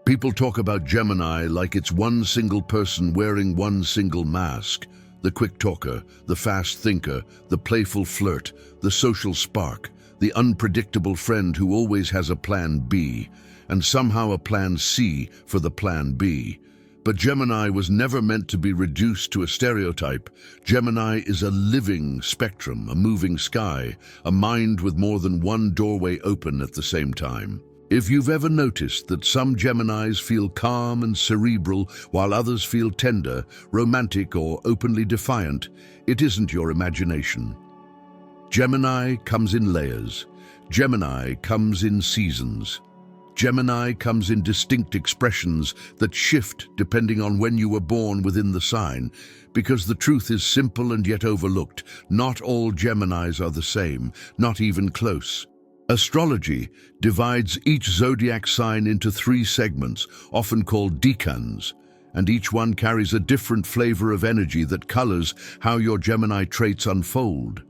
People talk about Gemini like it's one single person wearing one single mask. The quick talker, the fast thinker, the playful flirt, the social spark, the unpredictable friend who always has a plan B, and somehow a plan C for the plan B. But Gemini was never meant to be reduced to a stereotype. Gemini is a living spectrum, a moving sky, a mind with more than one doorway open at the same time. If you've ever noticed that some Geminis feel calm and cerebral while others feel tender, romantic, or openly defiant, it isn't your imagination. Gemini comes in layers. Gemini comes in seasons. Gemini comes in distinct expressions that shift depending on when you were born within the sign, because the truth is simple and yet overlooked. Not all Geminis are the same, not even close. Astrology divides each zodiac sign into 3 segments, often called decans, and each one carries a different flavor of energy that colors how your Gemini traits unfold.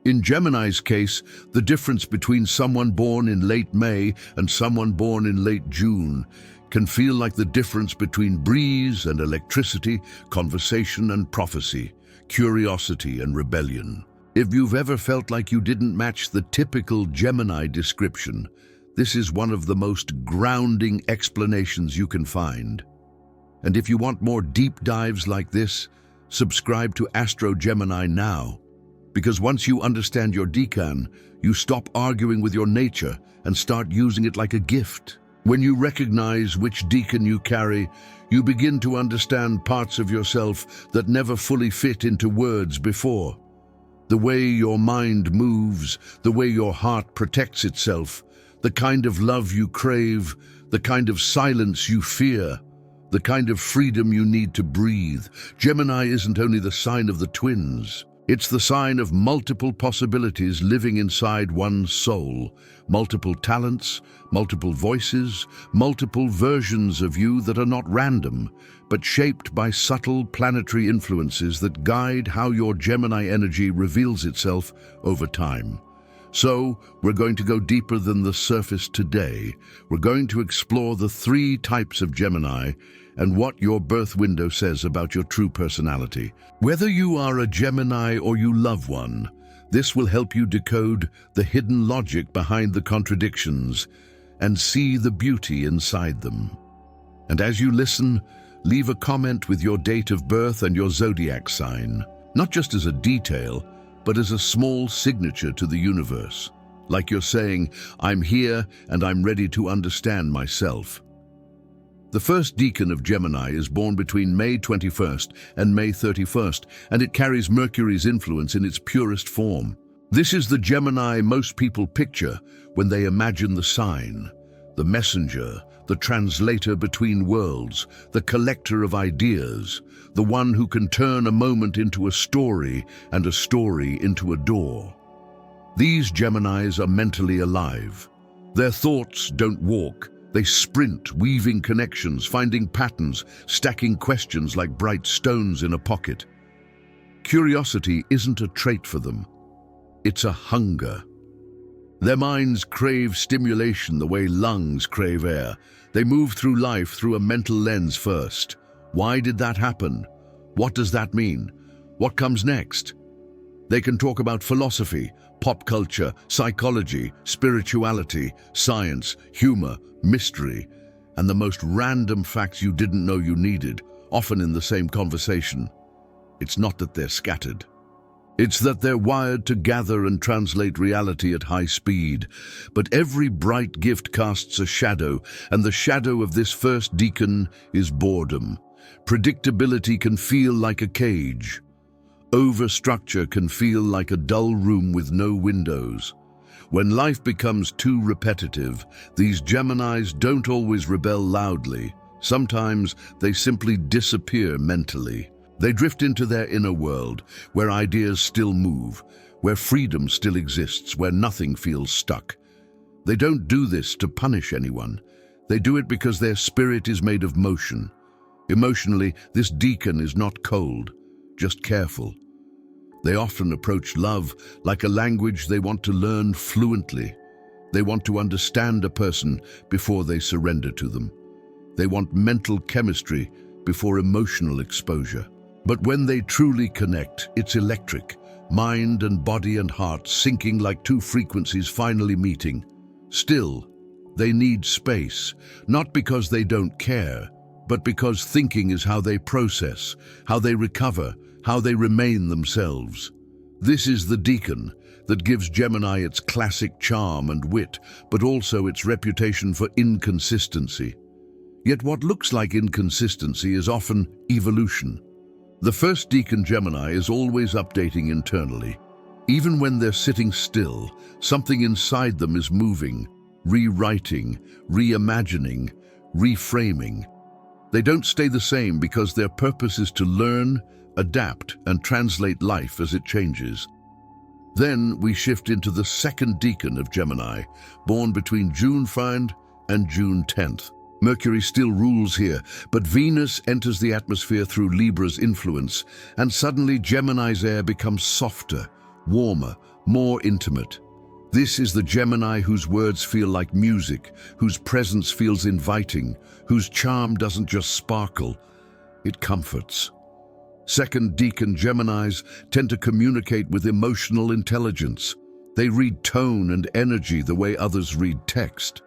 In Gemini's case, the difference between someone born in late May and someone born in late June can feel like the difference between breeze and electricity, conversation and prophecy, curiosity and rebellion. If you've ever felt like you didn't match the typical Gemini description, this is one of the most grounding explanations you can find. And if you want more deep dives like this, subscribe to Astro Gemini now. Because once you understand your decan, you stop arguing with your nature and start using it like a gift. When you recognize which decan you carry, you begin to understand parts of yourself that never fully fit into words before. The way your mind moves, the way your heart protects itself, the kind of love you crave, the kind of silence you fear, the kind of freedom you need to breathe. Gemini isn't only the sign of the twins. It's the sign of multiple possibilities living inside one soul, multiple talents, multiple voices, multiple versions of you that are not random, but shaped by subtle planetary influences that guide how your Gemini energy reveals itself over time. So, we're going to go deeper than the surface today. We're going to explore the 3 types of Gemini and what your birth window says about your true personality. Whether you are a Gemini or you love one, this will help you decode the hidden logic behind the contradictions and see the beauty inside them. And as you listen, leave a comment with your date of birth and your zodiac sign, not just as a detail, but as a small signature to the universe. Like you're saying, I'm here and I'm ready to understand myself. The first decan of Gemini is born between May 21st and May 31st, and it carries Mercury's influence in its purest form. This is the Gemini most people picture when they imagine the sign, the messenger, the translator between worlds, the collector of ideas, the one who can turn a moment into a story and a story into a door. These Geminis are mentally alive. Their thoughts don't walk. They sprint, weaving connections, finding patterns, stacking questions like bright stones in a pocket. Curiosity isn't a trait for them. It's a hunger. Their minds crave stimulation the way lungs crave air. They move through life through a mental lens first. Why did that happen? What does that mean? What comes next? They can talk about philosophy, pop culture, psychology, spirituality, science, humor, mystery, and the most random facts you didn't know you needed, often in the same conversation. It's not that they're scattered. It's that they're wired to gather and translate reality at high speed. But every bright gift casts a shadow, and the shadow of this first decan is boredom. Predictability can feel like a cage. Overstructure can feel like a dull room with no windows. When life becomes too repetitive, these Geminis don't always rebel loudly. Sometimes they simply disappear mentally. They drift into their inner world, where ideas still move, where freedom still exists, where nothing feels stuck. They don't do this to punish anyone. They do it because their spirit is made of motion. Emotionally, this decan is not cold, just careful. They often approach love like a language they want to learn fluently. They want to understand a person before they surrender to them. They want mental chemistry before emotional exposure. But when they truly connect, it's electric. Mind and body and heart syncing like two frequencies finally meeting. Still, they need space, not because they don't care, but because thinking is how they process, how they recover, how they remain themselves. This is the Decan that gives Gemini its classic charm and wit, but also its reputation for inconsistency. Yet what looks like inconsistency is often evolution. The first Decan Gemini is always updating internally. Even when they're sitting still, something inside them is moving, rewriting, reimagining, reframing. They don't stay the same because their purpose is to learn, adapt, and translate life as it changes. Then we shift into the second Decan of Gemini, born between June 5th and June 10th. Mercury still rules here, but Venus enters the atmosphere through Libra's influence, and suddenly Gemini's air becomes softer, warmer, more intimate. This is the Gemini whose words feel like music, whose presence feels inviting, whose charm doesn't just sparkle, it comforts. Second Decan Geminis tend to communicate with emotional intelligence. They read tone and energy the way others read text.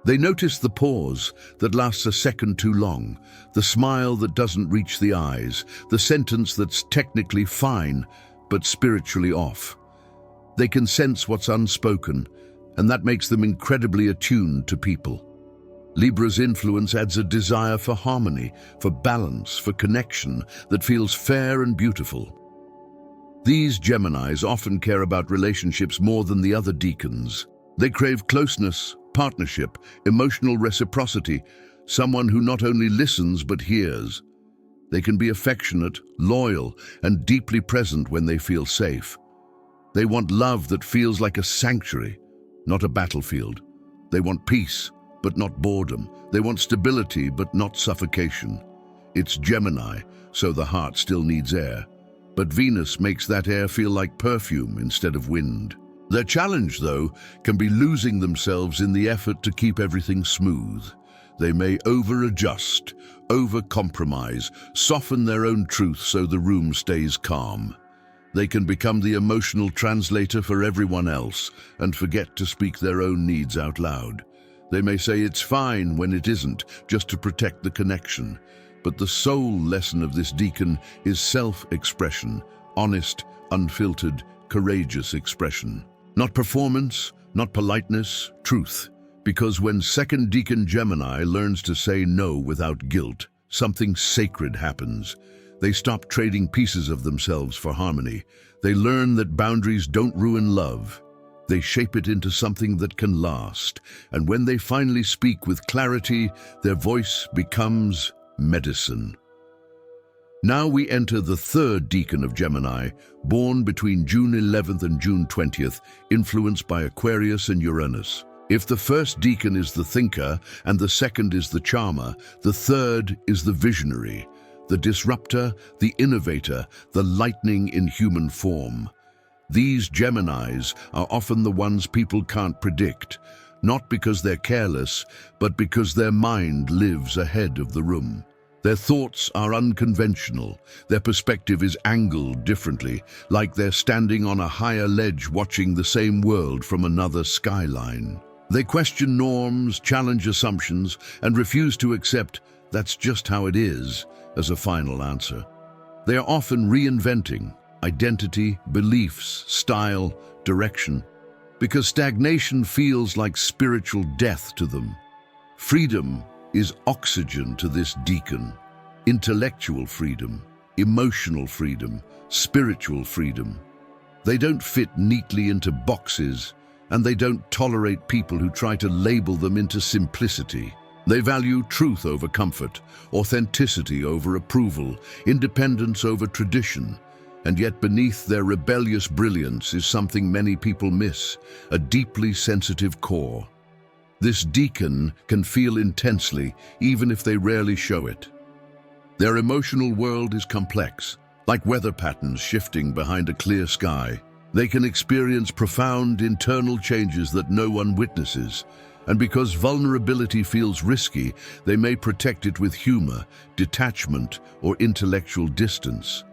They notice the pause that lasts a second too long, the smile that doesn't reach the eyes, the sentence that's technically fine but spiritually off. They can sense what's unspoken, and that makes them incredibly attuned to people. Libra's influence adds a desire for harmony, for balance, for connection that feels fair and beautiful. These Geminis often care about relationships more than the other Decans. They crave closeness, partnership, emotional reciprocity, someone who not only listens but hears. They can be affectionate, loyal, and deeply present when they feel safe. They want love that feels like a sanctuary, not a battlefield. They want peace, but not boredom. They want stability, but not suffocation. It's Gemini, so the heart still needs air. But Venus makes that air feel like perfume instead of wind. Their challenge, though, can be losing themselves in the effort to keep everything smooth. They may over-adjust, over-compromise, soften their own truth so the room stays calm. They can become the emotional translator for everyone else and forget to speak their own needs out loud. They may say it's fine when it isn't, just to protect the connection. But the soul lesson of this Decan is self-expression, honest, unfiltered, courageous expression. Not performance, not politeness, truth. Because when second Decan Gemini learns to say no without guilt, something sacred happens. They stop trading pieces of themselves for harmony. They learn that boundaries don't ruin love. They shape it into something that can last. And when they finally speak with clarity, their voice becomes medicine. Now we enter the third Decan of Gemini, born between June 11th and June 20th, influenced by Aquarius and Uranus. If the first Decan is the thinker and the second is the charmer, the third is the visionary, the disruptor, the innovator, the lightning in human form. These Geminis are often the ones people can't predict, not because they're careless, but because their mind lives ahead of the room. Their thoughts are unconventional. Their perspective is angled differently, like they're standing on a higher ledge watching the same world from another skyline. They question norms, challenge assumptions, and refuse to accept "that's just how it is" as a final answer. They are often reinventing identity, beliefs, style, direction, because stagnation feels like spiritual death to them. Freedom is oxygen to this Decan. Intellectual freedom, emotional freedom, spiritual freedom. They don't fit neatly into boxes, and they don't tolerate people who try to label them into simplicity. They value truth over comfort, authenticity over approval, independence over tradition. And yet beneath their rebellious brilliance is something many people miss, a deeply sensitive core. This Decan can feel intensely, even if they rarely show it. Their emotional world is complex, like weather patterns shifting behind a clear sky. They can experience profound internal changes that no one witnesses, And because vulnerability feels risky, they may protect it with humor, detachment, or intellectual distance.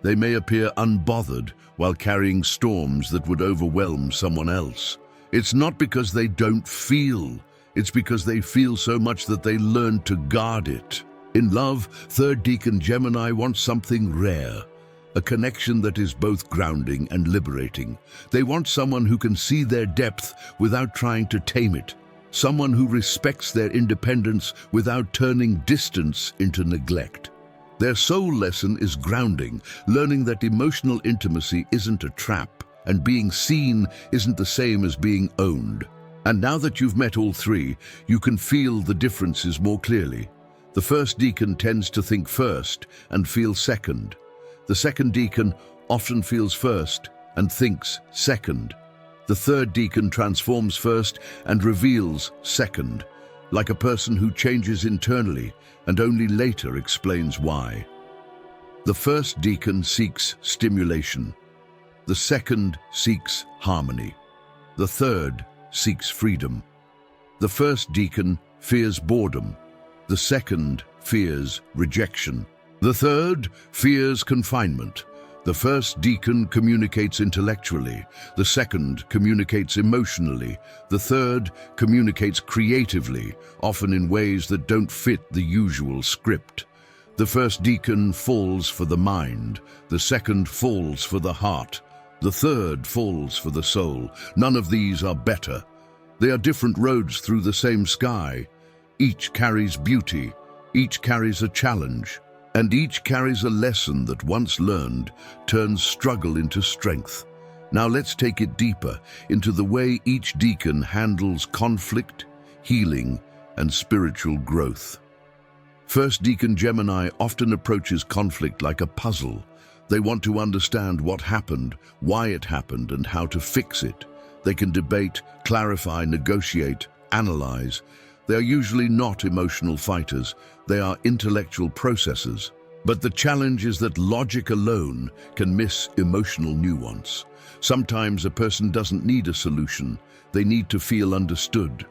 They may appear unbothered while carrying storms that would overwhelm someone else. It's not because they don't feel, it's because they feel so much that they learn to guard it. In love, third decan Gemini wants something rare, a connection that is both grounding and liberating. They want someone who can see their depth without trying to tame it, someone who respects their independence without turning distance into neglect. Their soul lesson is grounding, learning that emotional intimacy isn't a trap, and being seen isn't the same as being owned. And now that you've met all three, you can feel the differences more clearly. The first decan tends to think first and feel second. The second decan often feels first and thinks second. The third decan transforms first and reveals second, like a person who changes internally and only later explains why. The first decan seeks stimulation. The second seeks harmony. The third seeks freedom. The first decan fears boredom. The second fears rejection. The third fears confinement. The first decan communicates intellectually. The second communicates emotionally. The third communicates creatively, often in ways that don't fit the usual script. The first decan falls for the mind. The second falls for the heart. The third falls for the soul. None of these are better. They are different roads through the same sky. Each carries beauty, each carries a challenge, and each carries a lesson that once learned turns struggle into strength. Now let's take it deeper into the way each decan handles conflict, healing, and spiritual growth. First decan Gemini often approaches conflict like a puzzle. They want to understand what happened, why it happened, and how to fix it. They can debate, clarify, negotiate, analyze. They are usually not emotional fighters. They are intellectual processors. But the challenge is that logic alone can miss emotional nuance. Sometimes a person doesn't need a solution. They need to feel understood.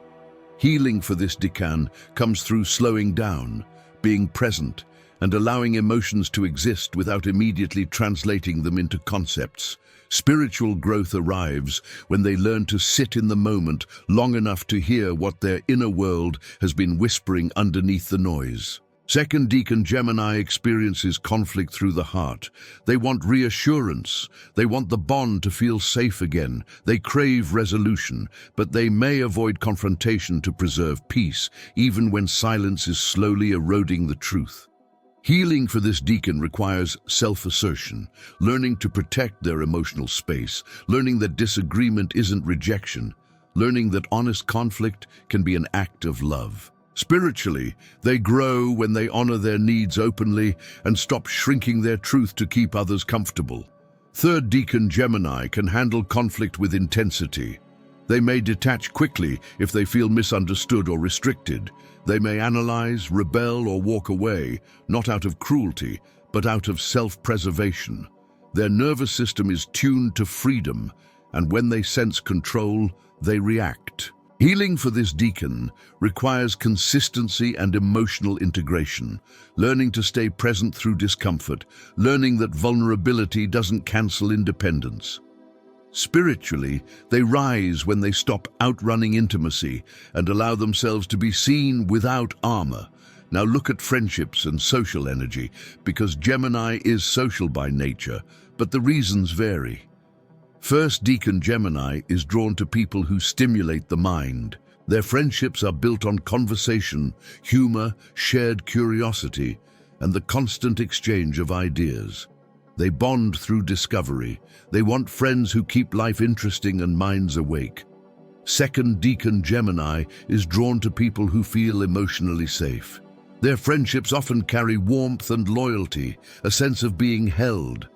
Healing for this decan comes through slowing down, being present, and allowing emotions to exist without immediately translating them into concepts. Spiritual growth arrives when they learn to sit in the moment long enough to hear what their inner world has been whispering underneath the noise. Second decan Gemini experiences conflict through the heart. They want reassurance. They want the bond to feel safe again. They crave resolution, but they may avoid confrontation to preserve peace, even when silence is slowly eroding the truth. Healing for this decan requires self-assertion, learning to protect their emotional space, learning that disagreement isn't rejection, learning that honest conflict can be an act of love. Spiritually, they grow when they honor their needs openly and stop shrinking their truth to keep others comfortable. Third decan Gemini can handle conflict with intensity. They may detach quickly if they feel misunderstood or restricted. They may analyze, rebel, or walk away, not out of cruelty, but out of self-preservation. Their nervous system is tuned to freedom, and when they sense control, they react. Healing for this decan requires consistency and emotional integration, learning to stay present through discomfort, learning that vulnerability doesn't cancel independence. Spiritually, they rise when they stop outrunning intimacy and allow themselves to be seen without armor. Now look at friendships and social energy, because Gemini is social by nature, but the reasons vary. First decan Gemini is drawn to people who stimulate the mind. Their friendships are built on conversation, humor, shared curiosity, and the constant exchange of ideas. They bond through discovery. They want friends who keep life interesting and minds awake. Second decan Gemini is drawn to people who feel emotionally safe. Their friendships often carry warmth and loyalty, a sense of being held.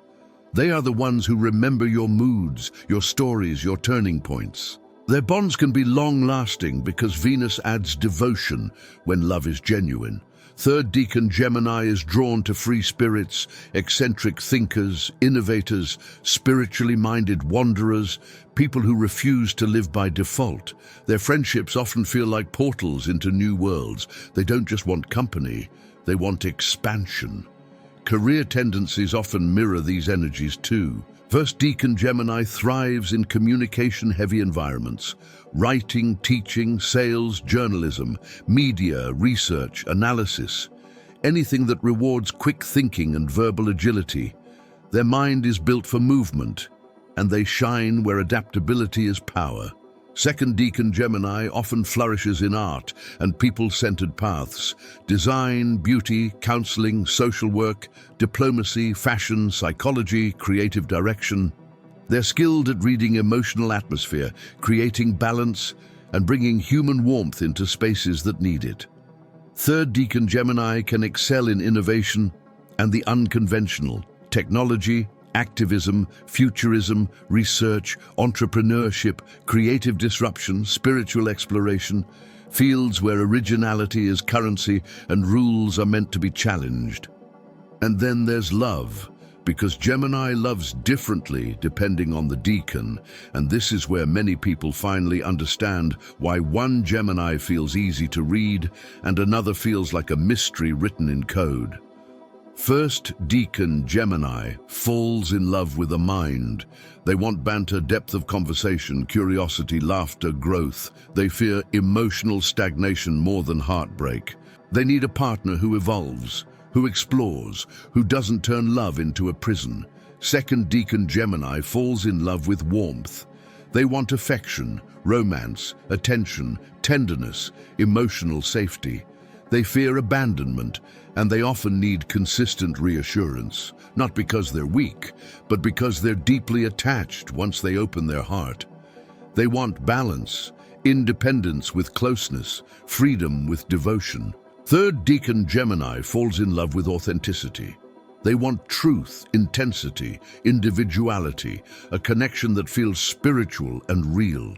They are the ones who remember your moods, your stories, your turning points. Their bonds can be long-lasting because Venus adds devotion when love is genuine. Third decan Gemini is drawn to free spirits, eccentric thinkers, innovators, spiritually minded wanderers, people who refuse to live by default. Their friendships often feel like portals into new worlds. They don't just want company, they want expansion. Career tendencies often mirror these energies too. First decan Gemini thrives in communication-heavy environments. Writing, teaching, sales, journalism, media, research, analysis. Anything that rewards quick thinking and verbal agility. Their mind is built for movement, and they shine where adaptability is power. Second decan Gemini often flourishes in art and people-centered paths. Design, beauty, counseling, social work, diplomacy, fashion, psychology, creative direction. They're skilled at reading emotional atmosphere, creating balance, and bringing human warmth into spaces that need it. Third decan Gemini can excel in innovation and the unconventional, technology, activism, futurism, research, entrepreneurship, creative disruption, spiritual exploration, fields where originality is currency and rules are meant to be challenged. And then there's love, because Gemini loves differently depending on the decan, and this is where many people finally understand why one Gemini feels easy to read and another feels like a mystery written in code. First decan Gemini falls in love with a mind. They want banter, depth of conversation, curiosity, laughter, growth. They fear emotional stagnation more than heartbreak. They need a partner who evolves, who explores, who doesn't turn love into a prison. Second decan Gemini falls in love with warmth. They want affection, romance, attention, tenderness, emotional safety. They fear abandonment, and they often need consistent reassurance, not because they're weak, but because they're deeply attached once they open their heart. They want balance, independence with closeness, freedom with devotion. Third decan Gemini falls in love with authenticity. They want truth, intensity, individuality, a connection that feels spiritual and real.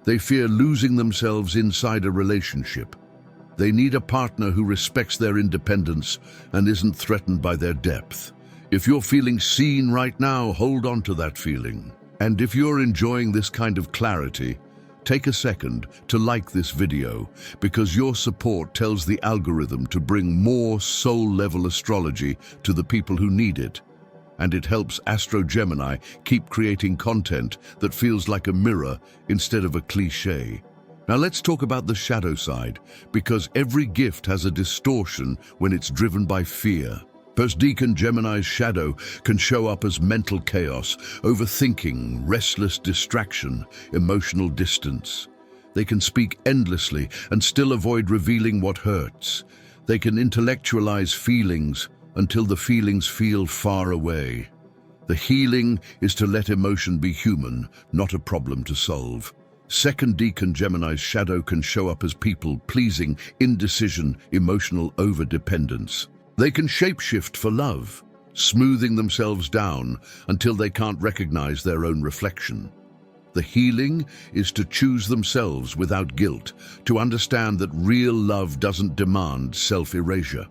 They fear losing themselves inside a relationship. They need a partner who respects their independence and isn't threatened by their depth. If you're feeling seen right now, hold on to that feeling. And if you're enjoying this kind of clarity, take a second to like this video, because your support tells the algorithm to bring more soul-level astrology to the people who need it. And it helps Astro Gemini keep creating content that feels like a mirror instead of a cliché. Now let's talk about the shadow side, because every gift has a distortion when it's driven by fear. First decan Gemini's shadow can show up as mental chaos, overthinking, restless distraction, emotional distance. They can speak endlessly and still avoid revealing what hurts. They can intellectualize feelings until the feelings feel far away. The healing is to let emotion be human, not a problem to solve. Second decan Gemini's shadow can show up as people-pleasing, indecision, emotional overdependence. They can shapeshift for love, smoothing themselves down until they can't recognize their own reflection. The healing is to choose themselves without guilt, to understand that real love doesn't demand self-erasure.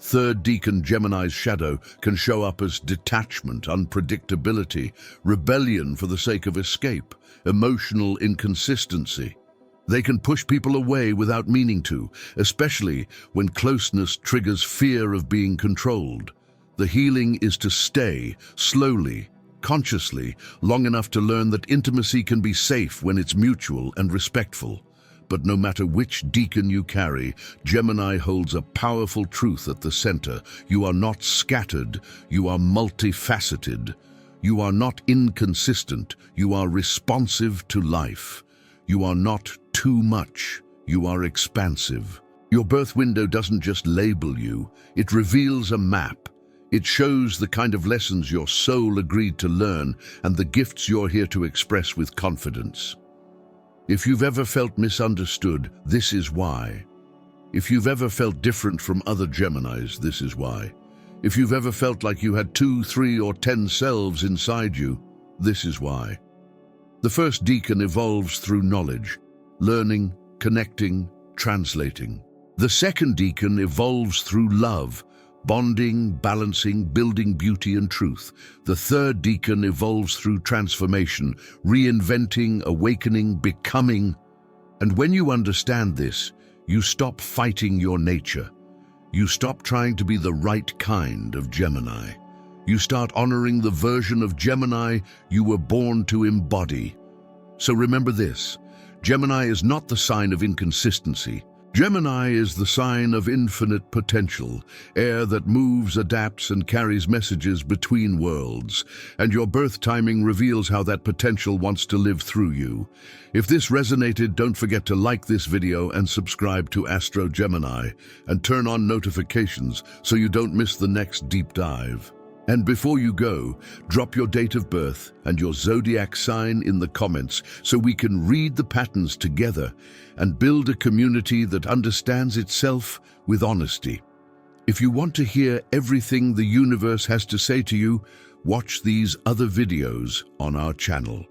Third decan Gemini's shadow can show up as detachment, unpredictability, rebellion for the sake of escape, emotional inconsistency. They can push people away without meaning to, especially when closeness triggers fear of being controlled. The healing is to stay, slowly, consciously, long enough to learn that intimacy can be safe when it's mutual and respectful. But no matter which decan you carry, Gemini holds a powerful truth at the center. You are not scattered, you are multifaceted. You are not inconsistent, you are responsive to life. You are not too much, you are expansive. Your birth window doesn't just label you, it reveals a map. It shows the kind of lessons your soul agreed to learn and the gifts you're here to express with confidence. If you've ever felt misunderstood, this is why. If you've ever felt different from other Geminis, this is why. If you've ever felt like you had 2, 3, or 10 selves inside you, this is why. The first decan evolves through knowledge, learning, connecting, translating. The second decan evolves through love, bonding, balancing, building beauty and truth. The third decan evolves through transformation, reinventing, awakening, becoming. And when you understand this, you stop fighting your nature. You stop trying to be the right kind of Gemini. You start honoring the version of Gemini you were born to embody. So remember this, Gemini is not the sign of inconsistency. Gemini is the sign of infinite potential, air that moves, adapts, and carries messages between worlds. And your birth timing reveals how that potential wants to live through you. If this resonated, don't forget to like this video and subscribe to Astro Gemini, and turn on notifications so you don't miss the next deep dive. And before you go, drop your date of birth and your zodiac sign in the comments so we can read the patterns together and build a community that understands itself with honesty. If you want to hear everything the universe has to say to you, watch these other videos on our channel.